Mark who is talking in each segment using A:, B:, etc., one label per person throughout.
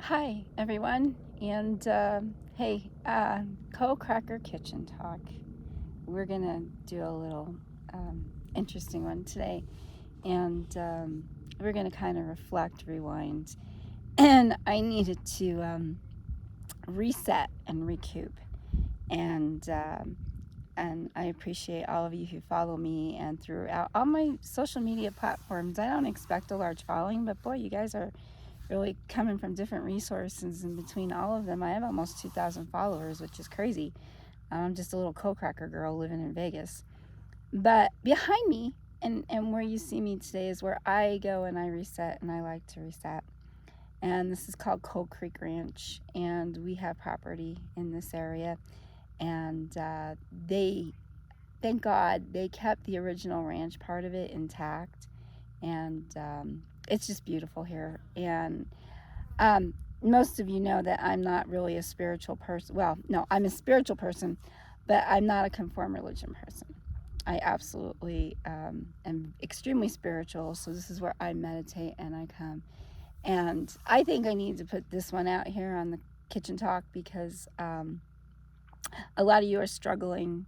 A: Hi, everyone, and hey, Co-Cracker Kitchen Talk. We're gonna do a little interesting one today, and we're gonna kind of reflect, rewind, and I needed to reset and recoup, and and I appreciate all of you who follow me and throughout all my social media platforms. I don't expect a large following, but boy, you guys are really coming from different resources, and between all of them I have almost 2,000 followers, which is crazy. I'm just a little co-cracker girl living in Vegas. But behind me and where you see me today is where I go and I reset, and I like to reset. And this is called Cold Creek Ranch, and we have property in this area. And they, thank God, they kept the original ranch part of it intact. And it's just beautiful here. And Um, most of you know that I'm not really a spiritual person. Well, no, I'm a spiritual person, but I'm not a conform religion person. I absolutely am extremely spiritual. So this is where I meditate and I come. And I think I need to put this one out here on the Kitchen Talk because a lot of you are struggling,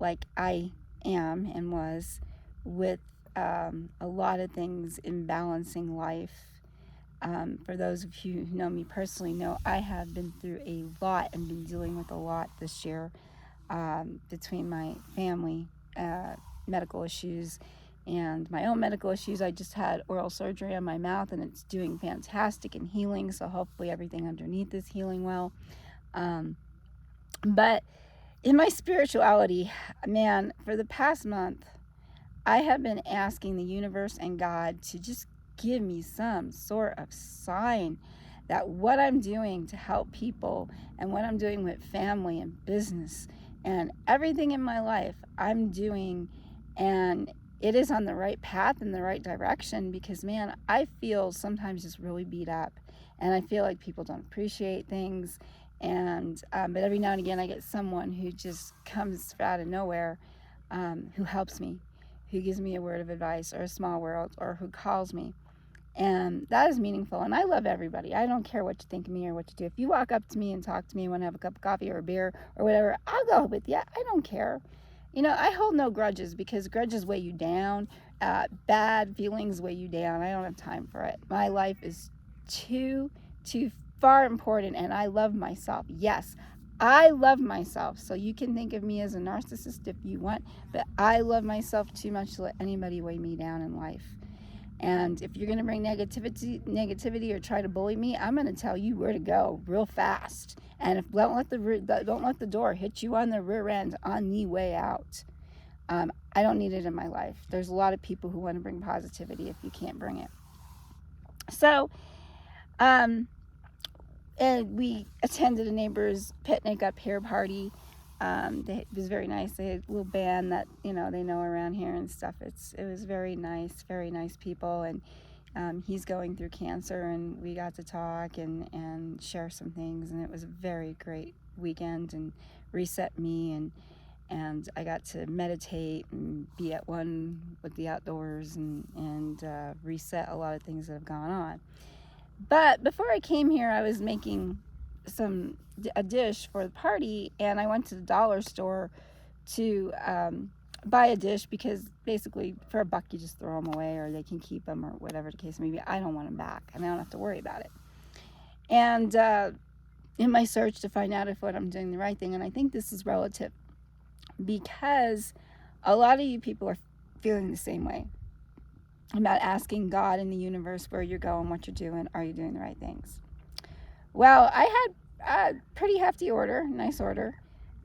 A: like I am and was, with a lot of things in balancing life. For those of you who know me personally, know I have been through a lot and been dealing with a lot this year, between my family medical issues and my own medical issues. I just had oral surgery on my mouth, and it's doing fantastic and healing. So hopefully everything underneath is healing well. But in my spirituality, man, for the past month, I have been asking the universe and God to just give me some sort of sign that what I'm doing to help people and what I'm doing with family and business and everything in my life, I'm doing, and it is on the right path in the right direction. Because man, I feel sometimes just really beat up, and I feel like people don't appreciate things. And but every now and again I get someone who just comes out of nowhere, who helps me, who gives me a word of advice or a small word, or who calls me. And that is meaningful. And I love everybody. I don't care what you think of me or what you do. If you walk up to me and talk to me and want to have a cup of coffee or a beer or whatever, I'll go with you. I don't care. I hold no grudges, because grudges weigh you down. Bad feelings weigh you down. I don't have time for it. My life is too far important, and I love myself. Yes, I love myself. So you can think of me as a narcissist if you want, but I love myself too much to let anybody weigh me down in life. And if you're going to bring negativity or try to bully me, I'm going to tell you where to go real fast. And if don't let the door hit you on the rear end on the way out. I don't need it in my life. There's a lot of people who want to bring positivity if you can't bring it. So, and we attended a neighbor's picnic up here party. It was very nice. They had a little band that they know around here and stuff. It was very nice people. And he's going through cancer, and we got to talk and share some things, and it was a very great weekend and reset me, and I got to meditate and be at one with the outdoors, and reset a lot of things that have gone on. But before I came here, I was making a dish for the party, and I went to the dollar store to buy a dish, because basically for $1 you just throw them away, or they can keep them, or whatever the case may be. I don't want them back, and I don't have to worry about it. And in my search to find out if what I'm doing the right thing, and I think this is relative, because a lot of you people are feeling the same way about asking God and the universe where you're going, what you're doing, are you doing the right things? Well, I had a pretty hefty order, nice order.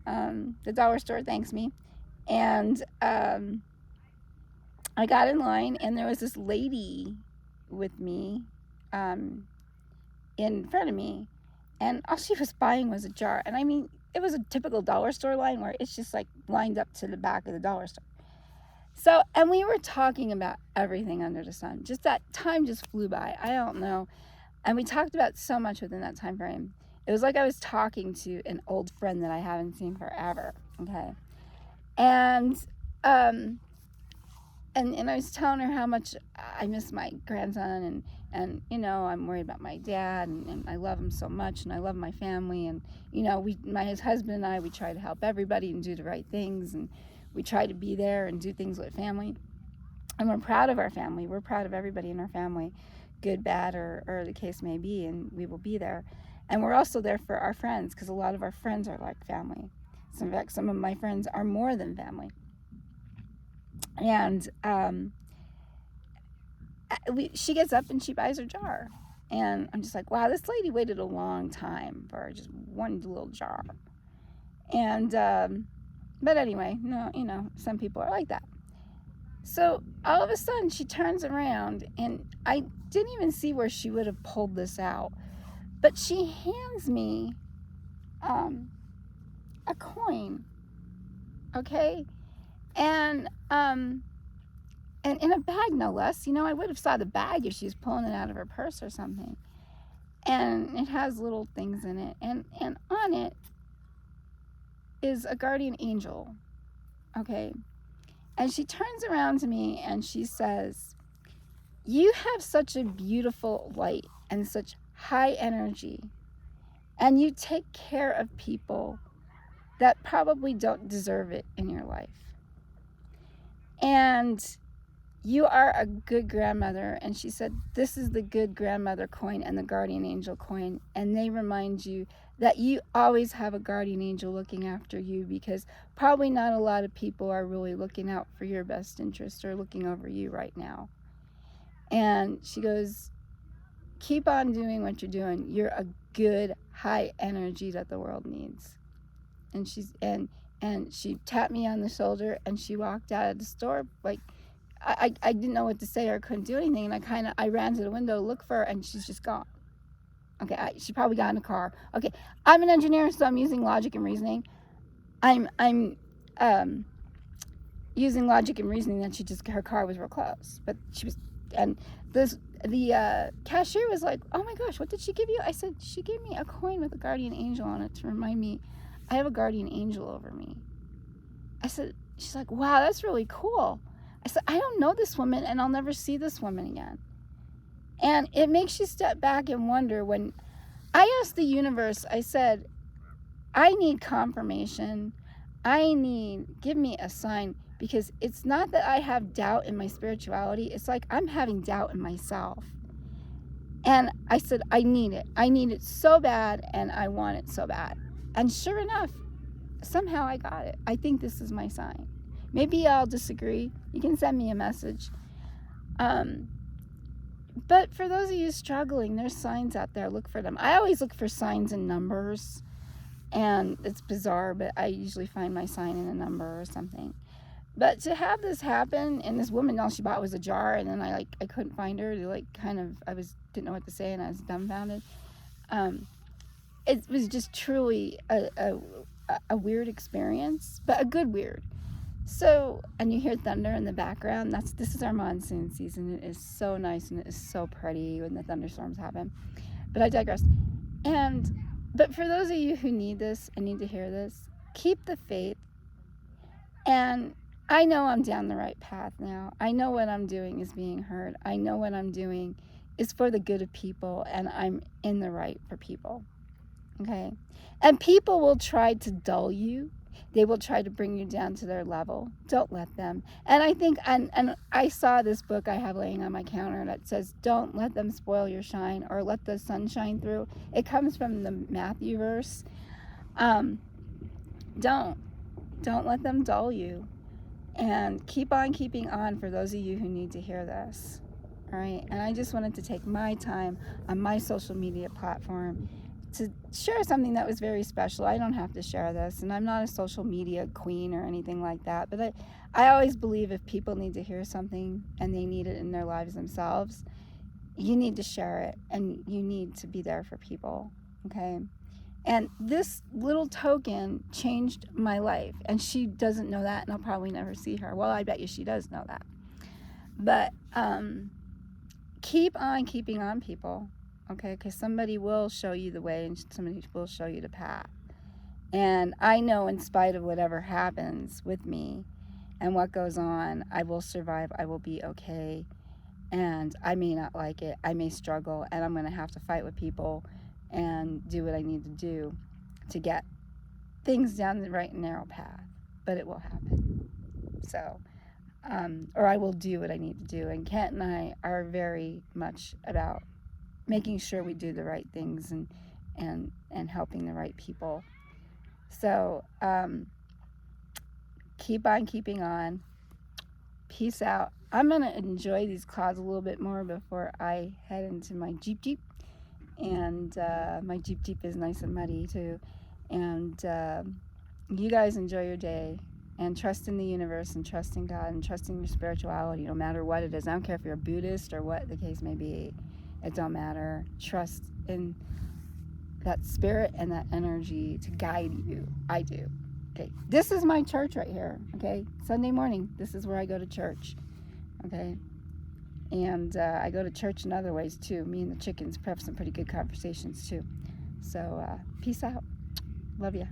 A: The dollar store thanks me. And I got in line, and there was this lady with me in front of me, and all she was buying was a jar. And I mean, it was a typical dollar store line where it's just like lined up to the back of the dollar store. So, and we were talking about everything under the sun. Just that time just flew by. I don't know. And we talked about so much within that time frame. It was like I was talking to an old friend that I haven't seen forever. Okay. And and I was telling her how much I miss my grandson, and I'm worried about my dad, and I love him so much, and I love my family, and his husband and I, we try to help everybody and do the right things, and we try to be there and do things with family, and we're proud of our family. We're proud of everybody in our family, good, bad, or the case may be, and we will be there. And we're also there for our friends, because a lot of our friends are like family. In fact, some of my friends are more than family. And she gets up and she buys her jar. And I'm just like, wow, this lady waited a long time for just one little jar. And, but anyway, no, some people are like that. So all of a sudden she turns around, and I didn't even see where she would have pulled this out, but she hands me a coin, okay? And in a bag, no less. I would have saw the bag if she was pulling it out of her purse or something. And it has little things in it, and on it is a guardian angel, okay? And she turns around to me and she says, "You have such a beautiful light and such high energy, and you take care of people that probably don't deserve it in your life. And you are a good grandmother." And she said, "This is the good grandmother coin and the guardian angel coin. And they remind you that you always have a guardian angel looking after you, because probably not a lot of people are really looking out for your best interest or looking over you right now." And she goes, "Keep on doing what you're doing. You're a good high energy that the world needs." And she tapped me on the shoulder, and she walked out of the store. Like, I didn't know what to say, or couldn't do anything, and I ran to the window to look for her, and she's just gone. Okay, she probably got in a car. Okay, I'm an engineer, so I'm using logic and reasoning. I'm using logic and reasoning that her car was real close, but she was, and the cashier was like, "Oh my gosh, what did she give you?" I said, "She gave me a coin with a guardian angel on it to remind me I have a guardian angel over me." I said, she's like, "Wow, that's really cool." I said, "I don't know this woman, and I'll never see this woman again." And it makes you step back and wonder. When I asked the universe, I said, "I need confirmation. Give me a sign, because it's not that I have doubt in my spirituality. It's like I'm having doubt in myself." And I said, "I need it. I need it so bad, and I want it so bad." And sure enough, somehow I got it. I think this is my sign. Maybe I'll disagree. You can send me a message. But for those of you struggling, there's signs out there. Look for them. I always look for signs and numbers. And it's bizarre, but I usually find my sign in a number or something. But to have this happen, and this woman, all she bought was a jar, and then I couldn't find her. Didn't know what to say, and I was dumbfounded. It was just truly a weird experience, but a good weird. So, and you hear thunder in the background. This is our monsoon season. It is so nice, and it is so pretty when the thunderstorms happen. But I digress. But for those of you who need this and need to hear this, keep the faith. And I know I'm down the right path now. I know what I'm doing is being heard. I know what I'm doing is for the good of people, and I'm in the right for people. Okay? And people will try to dull you. They will try to bring you down to their level. Don't let them. And I think, and I saw this book I have laying on my counter that says, "Don't let them spoil your shine, or let the sun shine through." It comes from the Matthew verse. Don't let them dull you. And keep on keeping on for those of you who need to hear this. All right? And I just wanted to take my time on my social media platform to share something that was very special. I don't have to share this, and I'm not a social media queen or anything like that, but I always believe if people need to hear something and they need it in their lives themselves, you need to share it, and you need to be there for people, okay? And this little token changed my life, and she doesn't know that, and I'll probably never see her. Well, I bet you she does know that. But keep on keeping on, people. Okay, because somebody will show you the way, and somebody will show you the path. And I know, in spite of whatever happens with me and what goes on. I will survive. I will be okay. And I may not like it. I may struggle, and I'm going to have to fight with people and do what I need to do to get things down the right and narrow path. But it will happen. So, or I will do what I need to do. And Kent and I are very much about making sure we do the right things and helping the right people. So, keep on keeping on. Peace out. I'm going to enjoy these clouds a little bit more before I head into my Jeep. And my Jeep is nice and muddy too. And you guys enjoy your day. And trust in the universe and trust in God and trust in your spirituality, no matter what it is. I don't care if you're a Buddhist or what the case may be. It don't matter. Trust in that spirit and that energy to guide you. I do. Okay, this is my church right here. Okay, Sunday morning, this is where I go to church. Okay, and I go to church in other ways too. Me and the chickens have some pretty good conversations too. So peace out. Love ya.